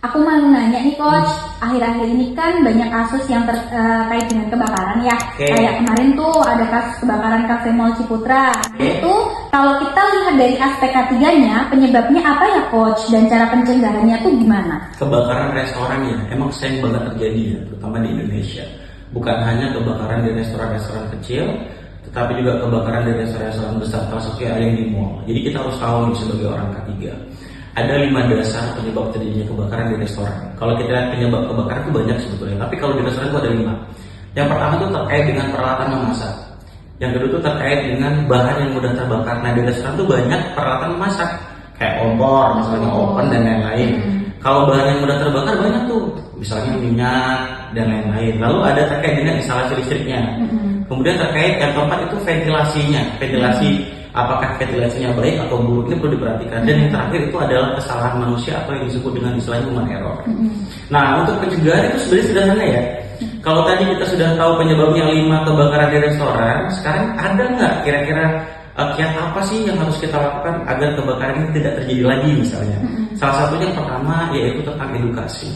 Aku mau nanya nih Coach, akhir-akhir ini kan banyak kasus yang terkait dengan kebakaran ya. Kayak kemarin tuh ada kasus kebakaran Cafe Mall Ciputra. Itu kalau kita lihat dari aspek ketiganya, penyebabnya apa ya Coach? Dan cara pencegahannya tuh gimana? Kebakaran restoran ya, emang sering banget terjadi ya, terutama di Indonesia. Bukan hanya kebakaran di restoran-restoran kecil, tetapi juga kebakaran di restoran-restoran besar, termasuknya ada yang di mall. Jadi kita harus tahu nih sebagai orang ketiga. Ada 5 dasar penyebab terjadinya kebakaran di restoran. Kalau kita lihat penyebab kebakaran itu banyak sebetulnya, tapi kalau di restoran itu ada 5. Yang pertama itu terkait dengan peralatan memasak. Yang kedua itu terkait dengan bahan yang mudah terbakar. Nah di restoran itu banyak peralatan memasak, kayak kompor, misalnya oven dan lain-lain. Kalau bahan yang mudah terbakar banyak tuh, misalnya minyak dan lain-lain. Lalu ada terkait dengan instalasi listriknya. Kemudian terkait yang keempat itu ventilasinya, ventilasi. Apakah ventilasinya baik atau buruk, ini perlu diperhatikan. Dan yang terakhir itu adalah kesalahan manusia atau yang disebut dengan istilahnya human error. Nah untuk pencegahan itu sebenarnya sederhana ya. Kalau tadi kita sudah tahu penyebabnya 5 kebakaran di restoran, sekarang ada nggak kira-kira kiat apa sih yang harus kita lakukan agar kebakaran ini tidak terjadi lagi misalnya? Salah satunya yang pertama yaitu tentang edukasi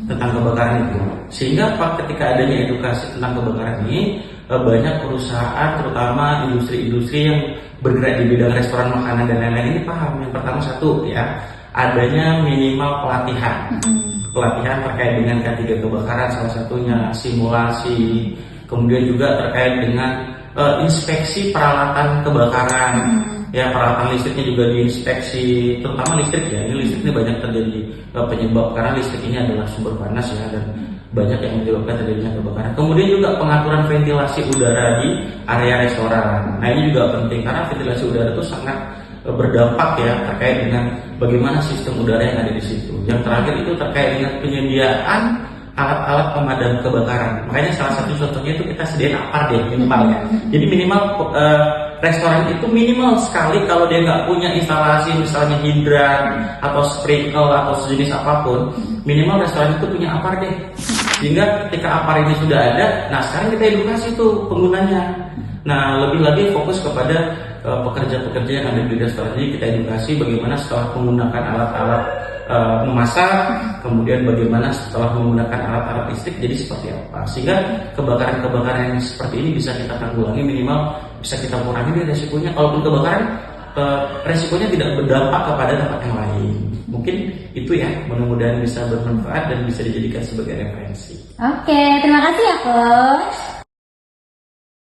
tentang kebakaran itu. Sehingga ketika adanya edukasi tentang kebakaran ini, banyak perusahaan terutama industri-industri yang bergerak di bidang restoran, makanan dan lain-lain ini paham. Yang pertama satu ya, adanya minimal pelatihan. Pelatihan terkait dengan ketiga kebakaran, salah satunya simulasi, kemudian juga terkait dengan inspeksi peralatan kebakaran. Ya peralatan listriknya juga diinspeksi, terutama listrik ya. Ini listrik ini banyak terjadi penyebab karena listrik ini adalah sumber panas ya, dan banyak yang menyebabkan terjadinya kebakaran. Kemudian juga pengaturan ventilasi udara di area restoran. Nah ini juga penting karena ventilasi udara itu sangat berdampak ya terkait dengan bagaimana sistem udara yang ada di situ. Yang terakhir itu terkait dengan penyediaan alat-alat pemadam kebakaran. Makanya salah satu contohnya itu kita sediain apar deh minimal ya. Jadi minimal restoran itu minimal sekali kalau dia nggak punya instalasi misalnya hidran atau sprinkle atau sejenis apapun, minimal restoran itu punya apar deh. Sehingga ketika apar ini sudah ada, nah sekarang kita edukasi tuh penggunanya. Nah lebih lagi fokus kepada pekerja-pekerja yang ada di restoran. Jadi kita edukasi bagaimana setelah menggunakan alat-alat memasak, kemudian bagaimana setelah menggunakan alat-alat listrik jadi seperti apa, sehingga kebakaran-kebakaran yang seperti ini bisa kita tanggulangi, minimal bisa kita kurangi resikonya. Kalaupun kebakaran resikonya tidak berdampak kepada tempat yang lain. Mungkin itu ya, mudah-mudahan bisa bermanfaat dan bisa dijadikan sebagai referensi. Oke, terima kasih ya Coach.